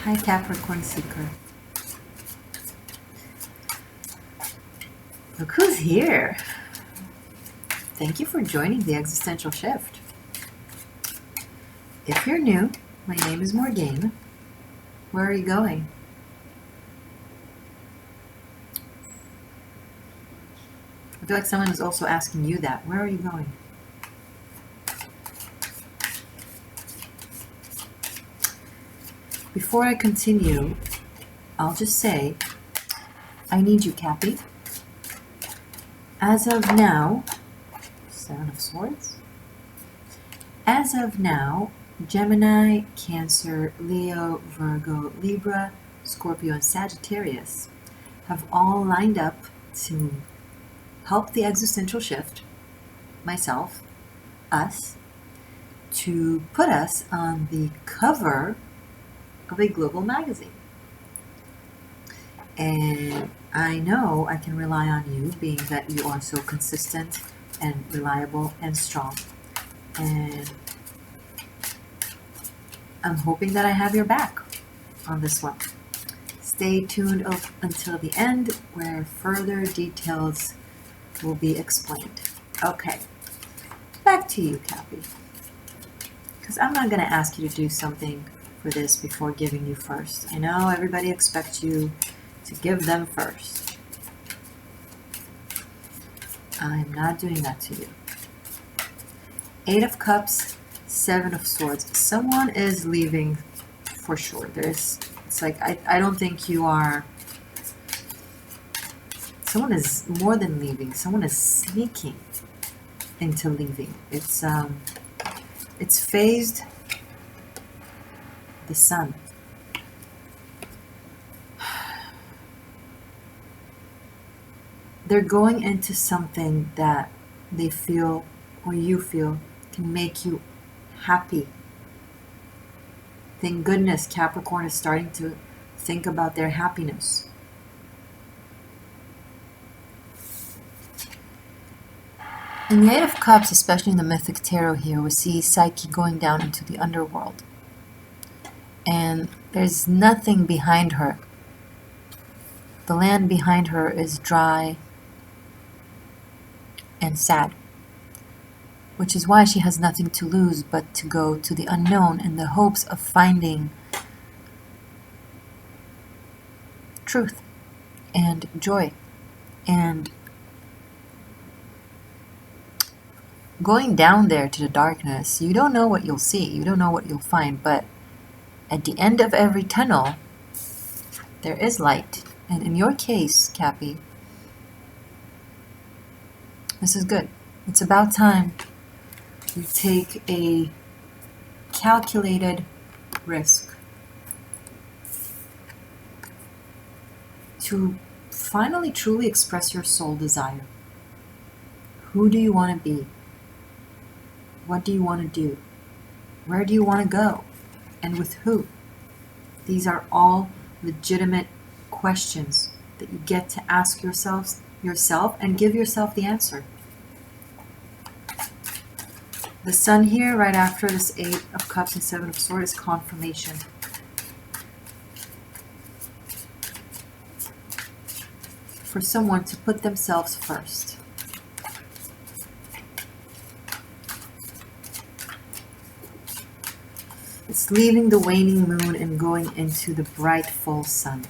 Hi, Capricorn Seeker. Look who's here. Thank you for joining the Existential Shift. If you're new, my name is Morgane. Where are you going? I feel like someone is also asking you that. Where are you going? Before I continue, I'll just say, I need you, Cappy. As of now, Seven of Swords. As of now, Gemini, Cancer, Leo, Virgo, Libra, Scorpio, and Sagittarius have all lined up to help the existential shift, myself, us, to put us on the cover of a global magazine. And I know I can rely on you, being that you are so consistent and reliable and strong. And I'm hoping that I have your back on this one. Stay tuned until the end, where further details will be explained. Okay, back to you, Cappy. Because I'm not going to ask you to do something for this before giving you first. I know everybody expects you to give them first. I'm not doing that to you. Eight of Cups, Seven of Swords. Someone is leaving for sure. It's like, I don't think you are. Someone is more than leaving. Someone is sneaking into leaving. It's phased the sun. They're going into something that they feel, or you feel, can make you happy. Thank goodness Capricorn is starting to think about their happiness. In the Eight of Cups, especially in the Mythic Tarot here, we see Psyche going down into the Underworld. And there's nothing behind her. The land behind her is dry and sad, which is why she has nothing to lose but to go to the unknown in the hopes of finding truth and joy. And going down there to the darkness, you don't know what you'll see, you don't know what you'll find, but at the end of every tunnel, there is light. And in your case, Cappy, this is good. It's about time you take a calculated risk to finally truly express your soul desire. Who do you want to be? What do you want to do? Where do you want to go? And with who? These are all legitimate questions that you get to ask yourself and give yourself the answer. The sun here, right after this Eight of Cups and Seven of Swords, is confirmation. For someone to put themselves first. It's leaving the waning moon and going into the bright full sun.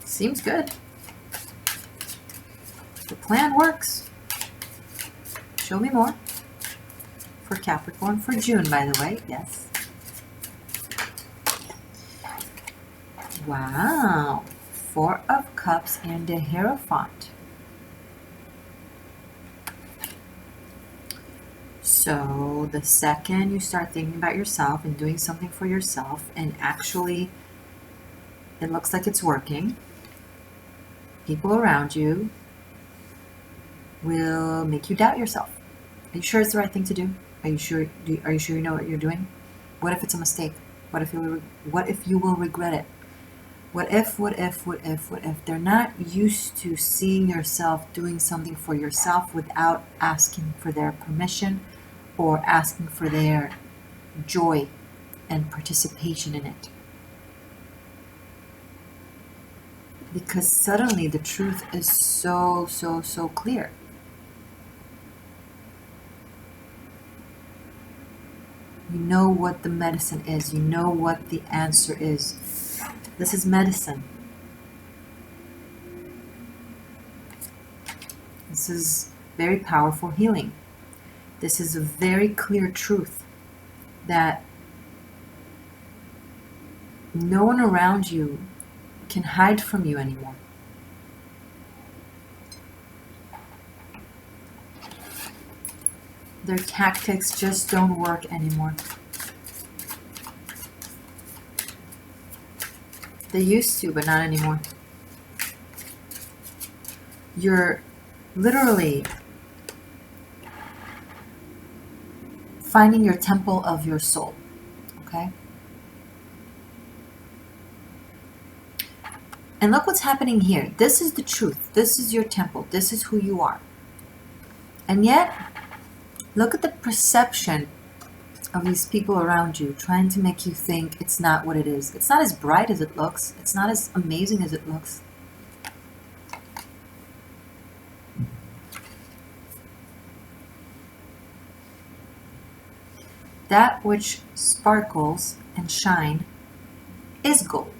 Seems good. The plan works. Show me more. For Capricorn, for June, by the way, yes. Wow. Four of Cups and a Hierophant. So the second you start thinking about yourself and doing something for yourself, and actually it looks like it's working, people around you will make you doubt yourself. Are you sure it's the right thing to do? Are you sure you know what you're doing? What if it's a mistake? What if you will regret it? What if, what if, what if, what if? They're not used to seeing yourself doing something for yourself without asking for their permission or asking for their joy and participation in it. Because suddenly the truth is so, so, so clear. You know what the medicine is. You know what the answer is. This is medicine. This is very powerful healing. This is a very clear truth that no one around you can hide from you anymore. Their tactics just don't work anymore. They used to, but not anymore. You're literally finding your temple of your soul, okay? And look what's happening here. This is the truth. This is your temple. This is who you are. And yet, look at the perception of these people around you trying to make you think it's not what it is. It's not as bright as it looks. It's not as amazing as it looks. That which sparkles and shine is gold.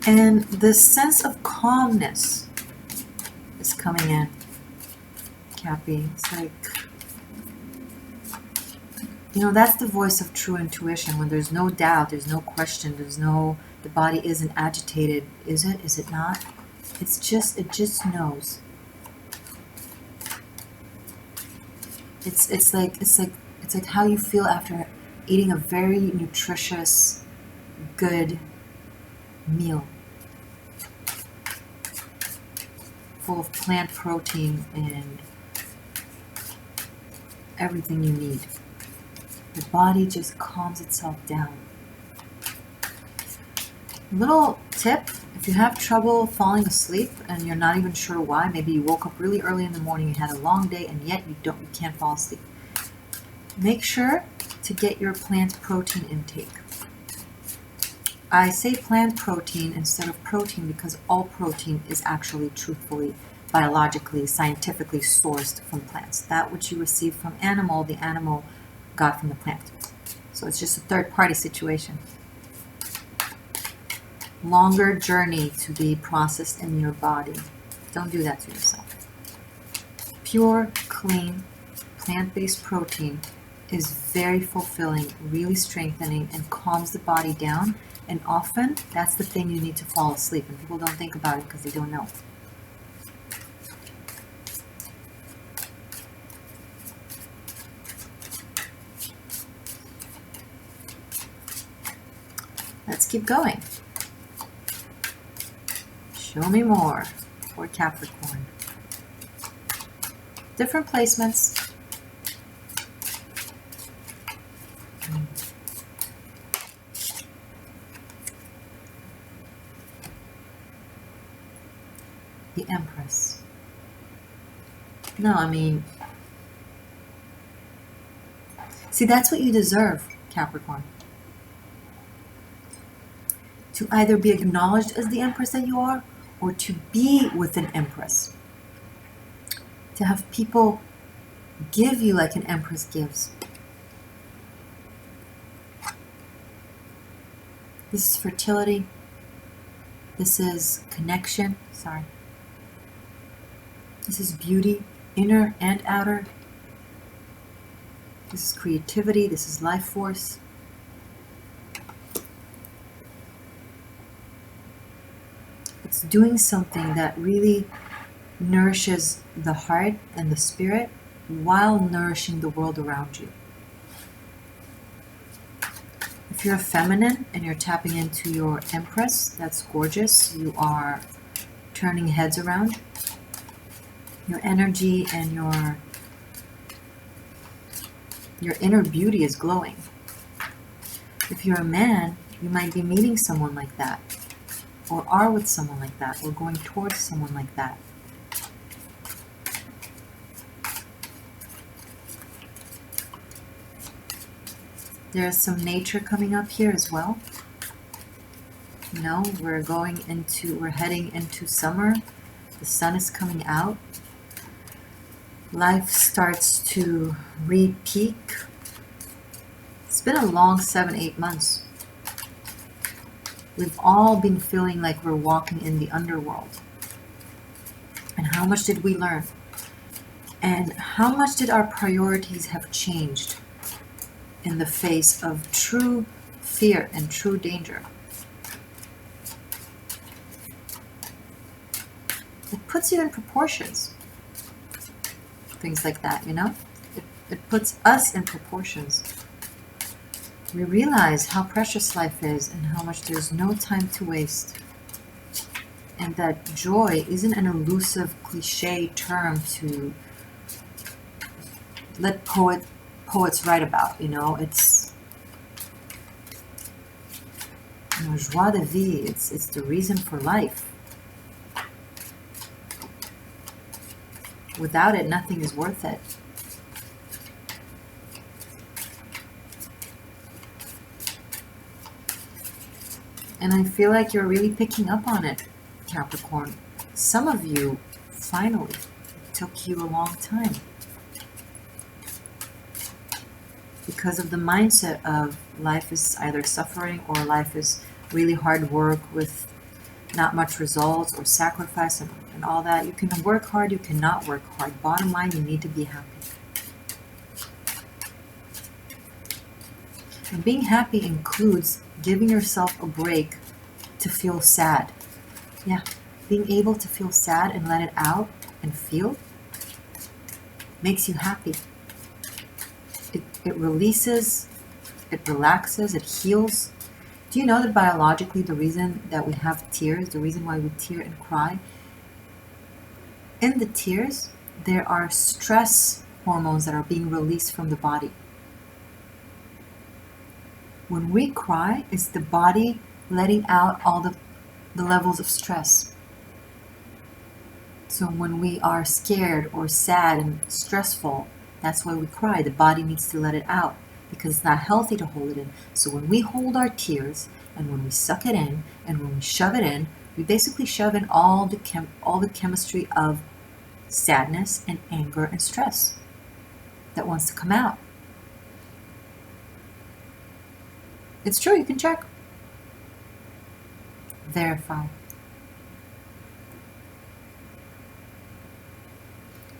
And the sense of calmness is coming in, Cappy. It's like, you know, that's the voice of true intuition. When there's no doubt, there's no question, the body isn't agitated. Is it? Is it not? It just knows. It's like how you feel after eating a very nutritious, good meal. Full of plant protein and everything you need. The body just calms itself down. Little tip, if you have trouble falling asleep and you're not even sure why, maybe you woke up really early in the morning, you had a long day, and yet you can't fall asleep. Make sure to get your plant protein intake. I say plant protein instead of protein because all protein is actually truthfully, biologically, scientifically sourced from plants. That which you receive from animal, the animal got from the plant. So it's just a third-party situation. Longer journey to be processed in your body. Don't do that to yourself. Pure, clean, plant-based protein is very fulfilling, really strengthening, and calms the body down. And often, that's the thing you need to fall asleep. And people don't think about it because they don't know. Let's keep going. Show me more for Capricorn. Different placements. The Empress. No, I mean, see, that's what you deserve, Capricorn. To either be acknowledged as the Empress that you are, or to be with an Empress. To have people give you like an Empress gives. This is fertility. This is connection. Sorry. This is beauty, inner and outer. This is creativity. This is life force. It's doing something that really nourishes the heart and the spirit while nourishing the world around you. If you're a feminine and you're tapping into your Empress, that's gorgeous. You are turning heads around. Your energy and your inner beauty is glowing. If you're a man, you might be meeting someone like that, or are with someone like that, or going towards someone like that. There's some nature coming up here as well. You know, we're heading into summer. The sun is coming out. Life starts to re-peak. It's been a long 7-8 months. We've all been feeling like we're walking in the underworld. And how much did we learn? And how much did our priorities have changed in the face of true fear and true danger? It puts you in proportions. Things like that, you know? It puts us in proportions. We realize how precious life is and how much there's no time to waste. And that joy isn't an elusive cliche term to let poets write about, you know? It's, you know, joie de vie. It's the reason for life. Without it, nothing is worth it. And I feel like you're really picking up on it, Capricorn. Some of you, finally, it took you a long time. Because of the mindset of life is either suffering or life is really hard work with not much results or sacrifice and all that. You can work hard, you cannot work hard. Bottom line, you need to be happy. And being happy includes giving yourself a break to feel sad. Yeah, being able to feel sad and let it out and feel makes you happy. It releases, it relaxes, it heals. Do you know that biologically the reason that we have tears, the reason why we tear and cry, in the tears there are stress hormones that are being released from the body. When we cry, it's the body letting out all the levels of stress. So when we are scared or sad and stressful, that's why we cry. The body needs to let it out because it's not healthy to hold it in. So when we hold our tears and when we suck it in and when we shove it in, we basically shove in all the chemistry of sadness and anger and stress that wants to come out. It's true, you can check. Verify.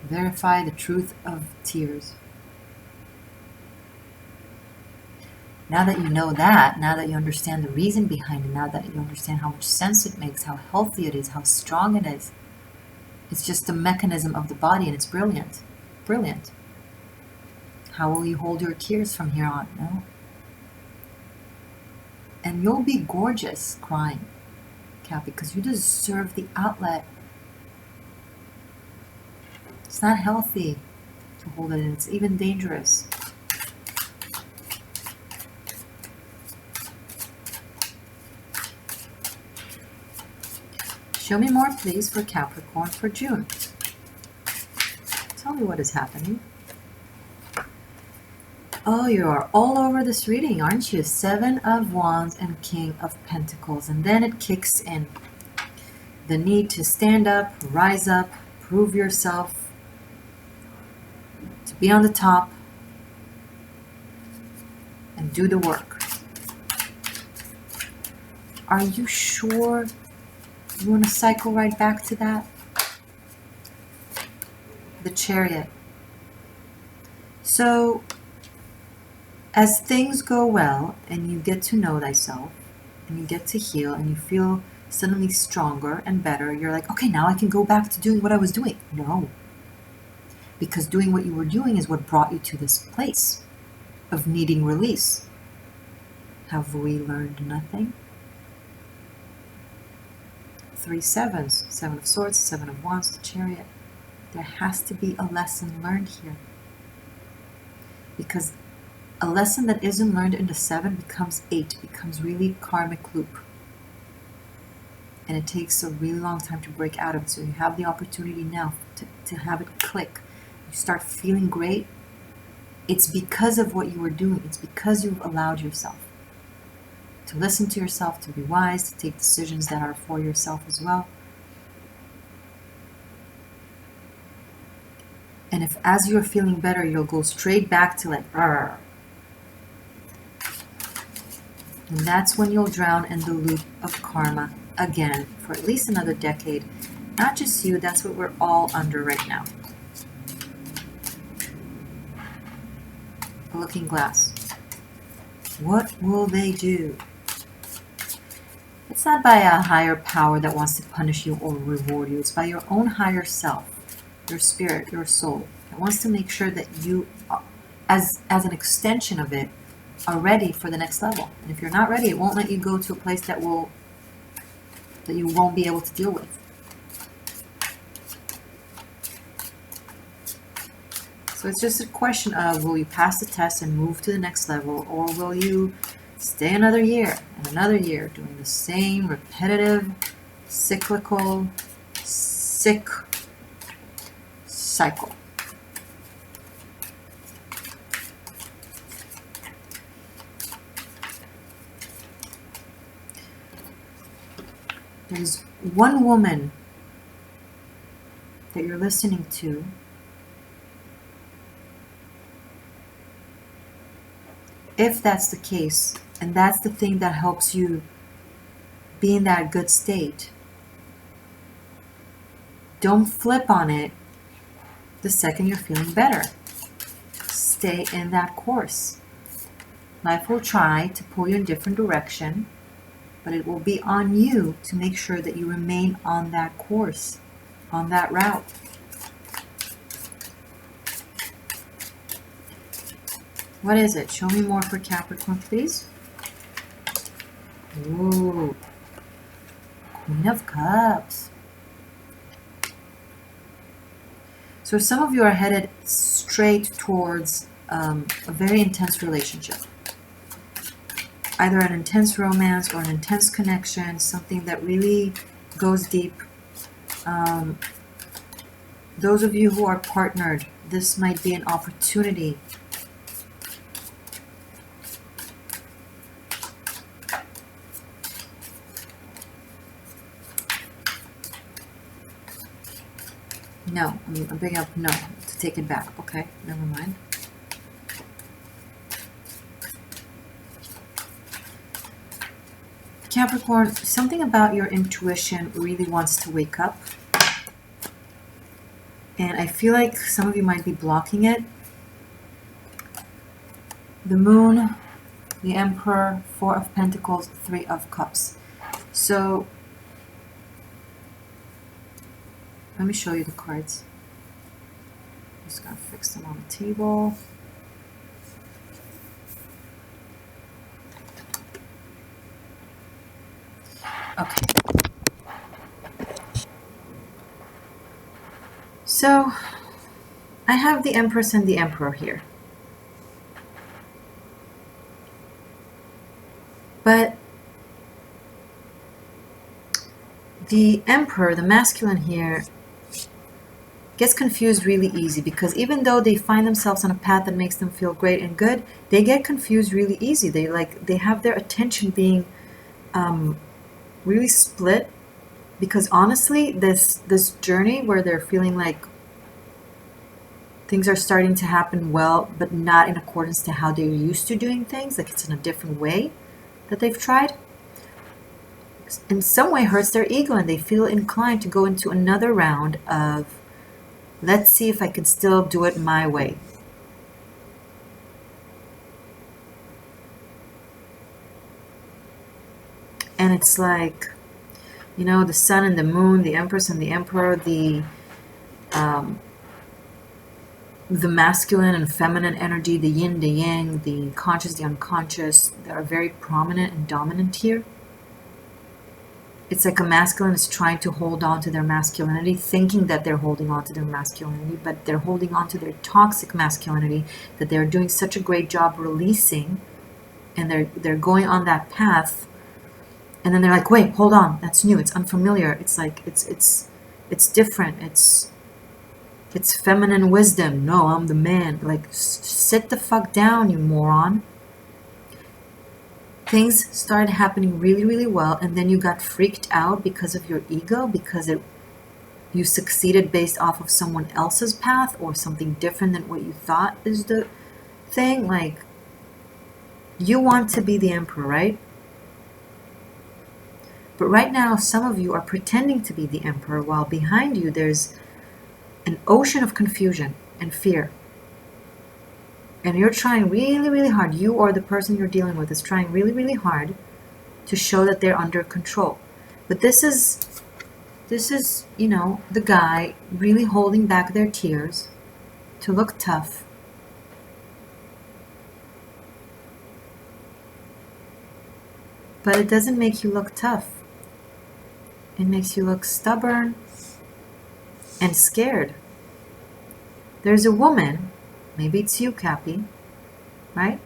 Verify the truth of tears. Now that you know that, now that you understand the reason behind it, now that you understand how much sense it makes, how healthy it is, how strong it is, it's just a mechanism of the body and it's brilliant. Brilliant. How will you hold your tears from here on? No. And you'll be gorgeous crying, Cap, because you deserve the outlet. It's not healthy to hold it in. It's even dangerous. Show me more, please, for Capricorn for June. Tell me what is happening. Oh, you are all over this reading, aren't you? 7 of Wands and King of Pentacles. And then it kicks in. The need to stand up, rise up, prove yourself, to be on the top, and do the work. Are you sure you want to cycle right back to that? The Chariot. So, as things go well and you get to know thyself and you get to heal and you feel suddenly stronger and better, you're like, okay, now I can go back to doing what I was doing. No. Because doing what you were doing is what brought you to this place of needing release. Have we learned nothing? three sevens, Seven of Swords, Seven of Wands, the Chariot. There has to be a lesson learned here. Because a lesson that isn't learned in the 7 becomes 8, becomes really karmic loop. And it takes a really long time to break out of it. So you have the opportunity now to have it click. You start feeling great. It's because of what you were doing. It's because you've allowed yourself to listen to yourself, to be wise, to take decisions that are for yourself as well. And if as you're feeling better, you'll go straight back to like, Arr. And that's when you'll drown in the loop of karma again for at least another decade. Not just you, that's what we're all under right now. A looking glass. What will they do? It's not by a higher power that wants to punish you or reward you. It's by your own higher self, your spirit, your soul. It wants to make sure that you, as an extension of it, are ready for the next level. And if you're not ready, it won't let you go to a place that you won't be able to deal with. So it's just a question of, will you pass the test and move to the next level, or will you stay another year and another year doing the same repetitive, cyclical, sick cycle? There's one woman that you're listening to if that's the case, and that's the thing that helps you be in that good state, don't flip on it the second you're feeling better. Stay in that course. Life will try to pull you in a different direction, but it will be on you to make sure that you remain on that course, on that route. What is it? Show me more for Capricorn, please. Ooh, Queen of Cups. So some of you are headed straight towards a very intense relationship. Either an intense romance or an intense connection, something that really goes deep. Those of you who are partnered, this might be an opportunity. No, I'm bringing up no to take it back. Okay, never mind. Capricorn, something about your intuition really wants to wake up. And I feel like some of you might be blocking it. The Moon, the Emperor, Four of Pentacles, Three of Cups. So, let me show you the cards. I'm just going to fix them on the table. Okay. So, I have the Empress and the Emperor here. But the Emperor, the masculine here, gets confused really easy, because even though they find themselves on a path that makes them feel great and good, they get confused really easy. They have their attention being really split, because honestly, this journey where they're feeling like things are starting to happen well, but not in accordance to how they're used to doing things, like it's in a different way that they've tried, in some way hurts their ego, and they feel inclined to go into another round of, let's see if I can still do it my way. And it's like, you know, the sun and the moon, the Empress and the Emperor, the masculine and feminine energy, the yin, the yang, the conscious, the unconscious, that are very prominent and dominant here. It's like a masculine is trying to hold on to their masculinity, thinking that they're holding on to their masculinity, but they're holding on to their toxic masculinity that they're doing such a great job releasing, and they're going on that path, and then they're like, wait, hold on, that's new, it's unfamiliar, it's like it's different, it's feminine wisdom. No, I'm the man. Like, sit the fuck down, you moron. Things started happening really, really well, and then you got freaked out because of your ego, because you succeeded based off of someone else's path or something different than what you thought is the thing. Like, you want to be the emperor, right? But right now, some of you are pretending to be the emperor, while behind you there's an ocean of confusion and fear. And you're trying really, really hard. You or the person you're dealing with is trying really, really hard to show that they're under control. But this is, you know, the guy really holding back their tears to look tough. But it doesn't make you look tough. It makes you look stubborn and scared. There's a woman, maybe it's you, Cappy, right?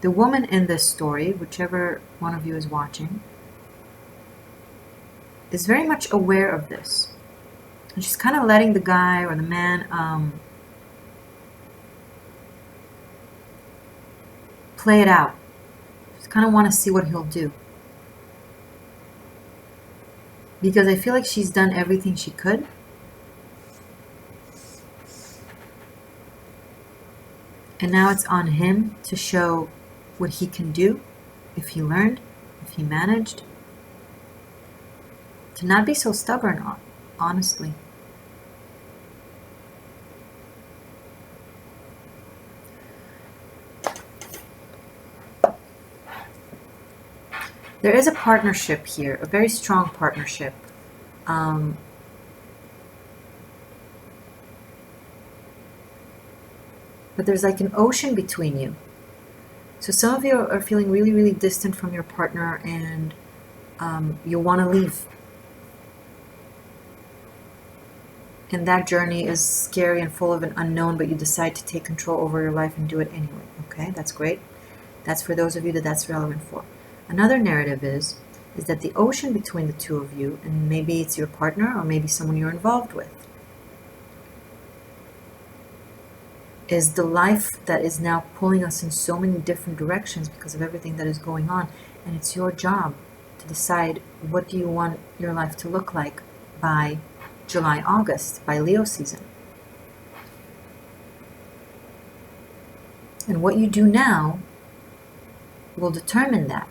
The woman in this story, whichever one of you is watching, is very much aware of this. And she's kind of letting the guy or the man play it out. Just kind of want to see what he'll do. Because I feel like she's done everything she could. And now it's on him to show what he can do, if he learned, if he managed. To not be so stubborn, honestly. There is a partnership here, a very strong partnership. But there's like an ocean between you. So some of you are feeling really, really distant from your partner, and you want to leave. And that journey is scary and full of an unknown, but you decide to take control over your life and do it anyway. Okay, that's great. That's for those of you that that's relevant for. Another narrative is that the ocean between the two of you, and maybe it's your partner or maybe someone you're involved with, is the life that is now pulling us in so many different directions because of everything that is going on. And it's your job to decide, what do you want your life to look like by July, August, by Leo season. And what you do now will determine that.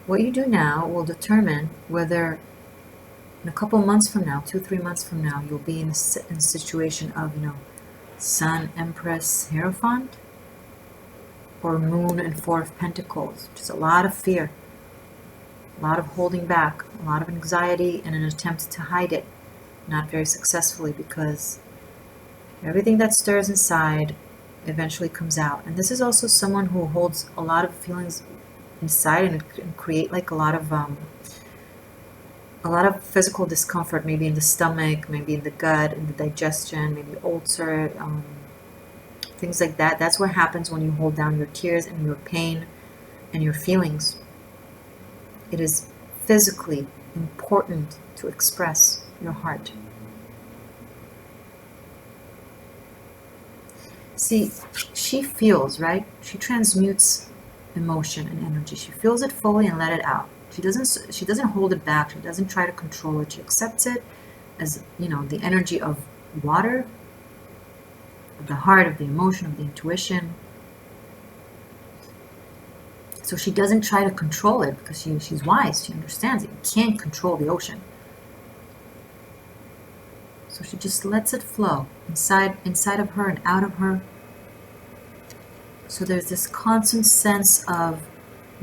What you do now will determine whether in a couple months from now, 2-3 months from now, you'll be in a situation of, you know, Sun, Empress, Hierophant, or Moon and Four of Pentacles, which is a lot of fear, a lot of holding back, a lot of anxiety, and an attempt to hide it, not very successfully, because everything that stirs inside eventually comes out. And this is also someone who holds a lot of feelings inside and create like a lot of physical discomfort, maybe in the stomach, maybe in the gut, in the digestion, maybe ulcer, things like that. That's what happens when you hold down your tears and your pain and your feelings. It is physically important to express your heart. See, she feels, right? She transmutes emotion and energy. She feels it fully and let it out. She doesn't hold it back. She doesn't try to control it. She accepts it as, you know, the energy of water, of the heart, of the emotion, of the intuition. So she doesn't try to control it because she's wise. She understands it. You can't control the ocean. So she just lets it flow inside of her and out of her. So there's this constant sense of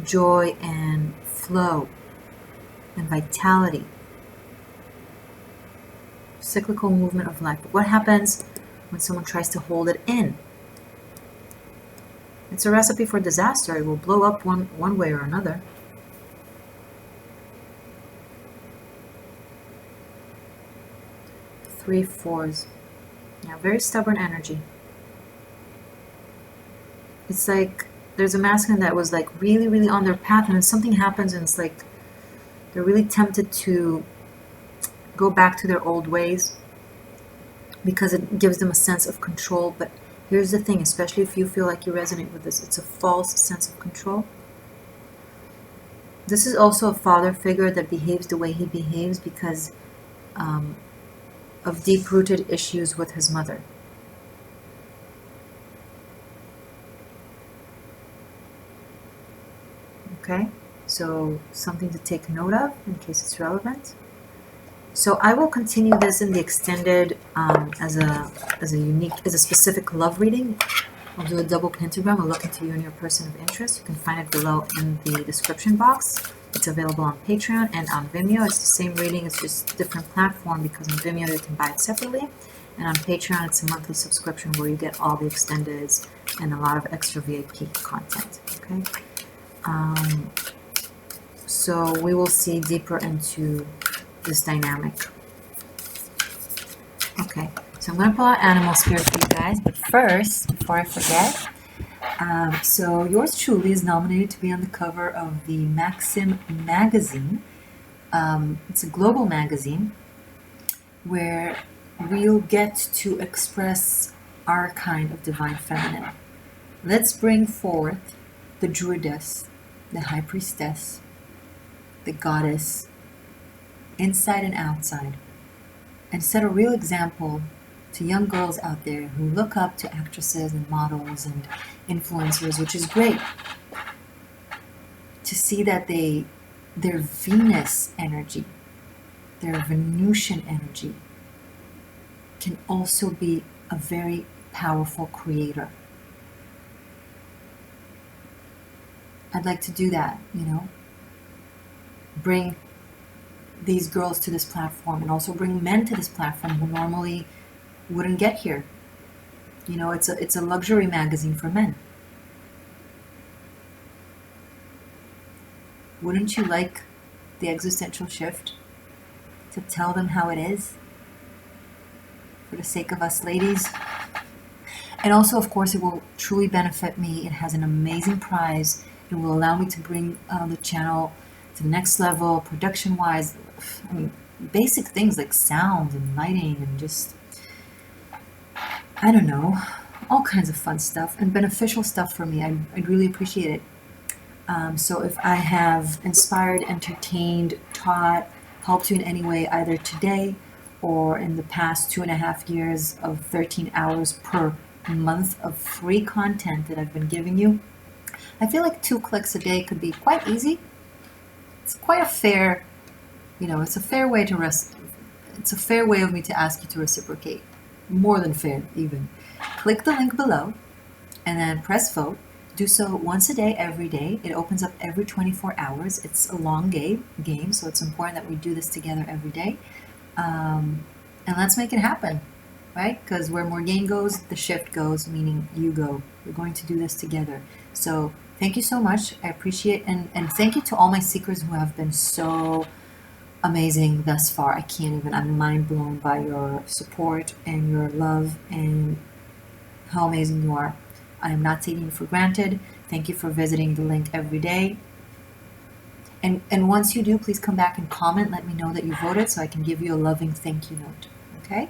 joy and flow and vitality. Cyclical movement of life. But what happens when someone tries to hold it in? It's a recipe for disaster. It will blow up one way or another. Three fours. Yeah, very stubborn energy. It's like there's a masculine that was like really, really on their path, and then something happens, and it's like they're really tempted to go back to their old ways because it gives them a sense of control. But here's the thing, especially if you feel like you resonate with this, it's a false sense of control. This is also a father figure that behaves the way he behaves because of deep-rooted issues with his mother. Okay, so something to take note of in case it's relevant. So I will continue this in the extended as a specific love reading. I'll do a double pentagram. I'll look into you and your person of interest. You can find it below in the description box. It's available on Patreon and on Vimeo. It's the same reading, it's just a different platform because on Vimeo you can buy it separately. And on Patreon it's a monthly subscription where you get all the extendeds and a lot of extra VIP content. Okay. So we will see deeper into this dynamic. Okay, so I'm going to pull out Animal Spirit for you guys, but first, before I forget, so yours truly is nominated to be on the cover of the Maxim magazine. It's a global magazine where we'll get to express our kind of divine feminine. Let's bring forth the druidess, the high priestess, the goddess, inside and outside, and set a real example to young girls out there who look up to actresses and models and influencers, which is great to see that their Venus energy, their Venusian energy can also be a very powerful creator. I'd like to do that, you know, bring these girls to this platform and also bring men to this platform who normally wouldn't get here. You know, it's a luxury magazine for men. Wouldn't you like the Existential Shift to tell them how it is for the sake of us ladies? And also, of course, it will truly benefit me. It has an amazing prize. It will allow me to bring the channel to the next level, production-wise. I mean, basic things like sound and lighting and just, I don't know, all kinds of fun stuff and beneficial stuff for me. I'd really appreciate it. So if I have inspired, entertained, taught, helped you in any way, either today or in the past 2.5 years of 13 hours per month of free content that I've been giving you, I feel like 2 clicks a day could be quite easy. It's quite a fair, you know, it's a fair way to it's a fair way of me to ask you to reciprocate. More than fair, even. Click the link below and then press vote. Do so once a day, every day. It opens up every 24 hours. It's a long game, so it's important that we do this together every day. And let's make it happen, right? Because where Morgane goes, the shift goes, meaning you go. We're going to do this together. So thank you so much. I appreciate and thank you to all my seekers who have been so amazing thus far. I can't even, I'm mind blown by your support and your love and how amazing you are. I am not taking you for granted. Thank you for visiting the link every day. And once you do, please come back and comment. Let me know that you voted so I can give you a loving thank you note. Okay?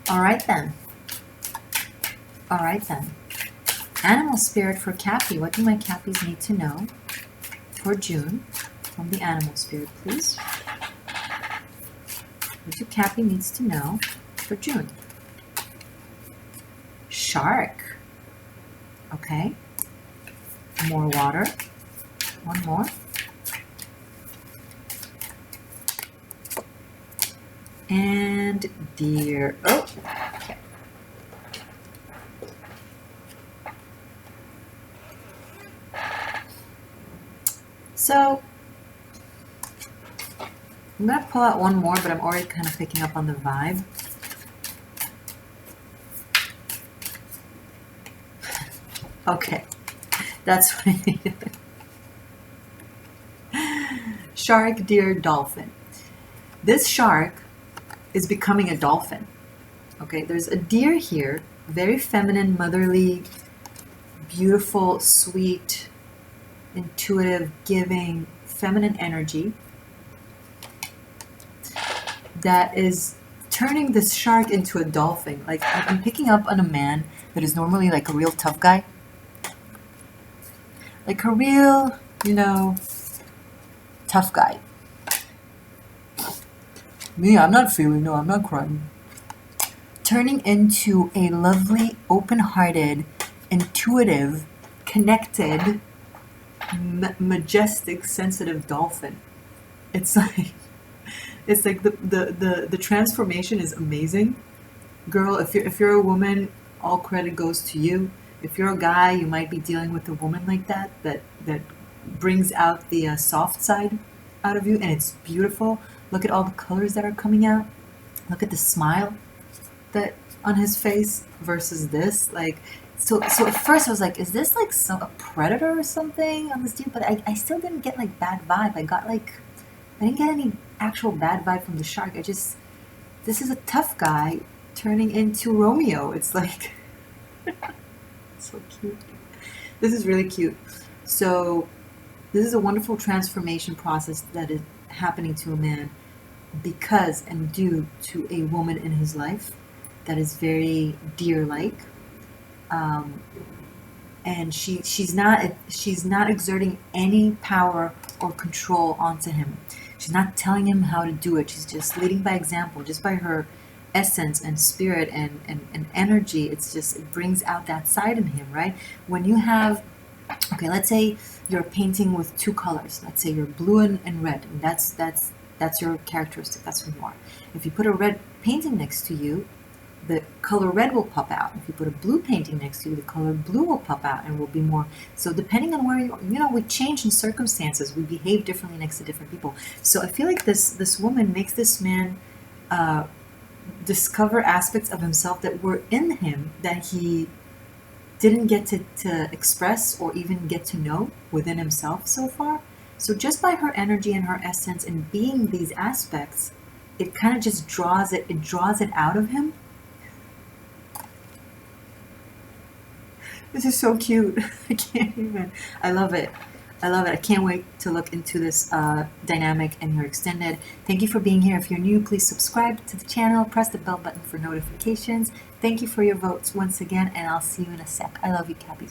All right then. All right then. Animal Spirit for Cappy. What do my Cappies need to know for June from the Animal Spirit, please? What do Cappy needs to know for June? Shark. Okay. More water. One more. And deer. Oh, okay. So I'm going to pull out one more, but I'm already kind of picking up on the vibe. Okay, that's what I needed. Shark, deer, dolphin. This shark is becoming a dolphin. Okay, there's a deer here, very feminine, motherly, beautiful, sweet, intuitive, giving, feminine energy that is turning this shark into a dolphin. Like, I'm picking up on a man that is normally like a real tough guy. Like a real, tough guy. Me, I'm not feeling, no, I'm not crying. Turning into a lovely, open-hearted, intuitive, connected, majestic, sensitive dolphin. It's like the transformation is amazing. Girl, if you're a woman, all credit goes to you. If you're a guy, you might be dealing with a woman like that brings out the soft side out of you, and it's beautiful. Look at all the colors that are coming out. Look at the smile that on his face versus this. Like, so at first I was like, is this like a predator or something on this dude? But I still didn't get like bad vibe. I didn't get any actual bad vibe from the shark. This is a tough guy turning into Romeo. It's like, so cute. This is really cute. So this is a wonderful transformation process that is happening to a man because and due to a woman in his life that is very deer-like, and she's not exerting any power or control onto him. She's not telling him how to do it. She's just leading by example, just by her essence and spirit and energy. It brings out that side in him, right? When you have, okay, let's say you're painting with two colors. Let's say you're blue and red, and that's your characteristic. That's who you are. If you put a red painting next to you, the color red will pop out. If you put a blue painting next to you, the color blue will pop out and will be more. So depending on where we change in circumstances. We behave differently next to different people. So I feel like this woman makes this man discover aspects of himself that were in him that he didn't get to express or even get to know within himself so far. So just by her energy and her essence and being these aspects, it kind of just draws it out of him. This is so cute. I can't even. I love it. I love it. I can't wait to look into this dynamic in your extended. Thank you for being here. If you're new, please subscribe to the channel. Press the bell button for notifications. Thank you for your votes once again, and I'll see you in a sec. I love you, Cappies.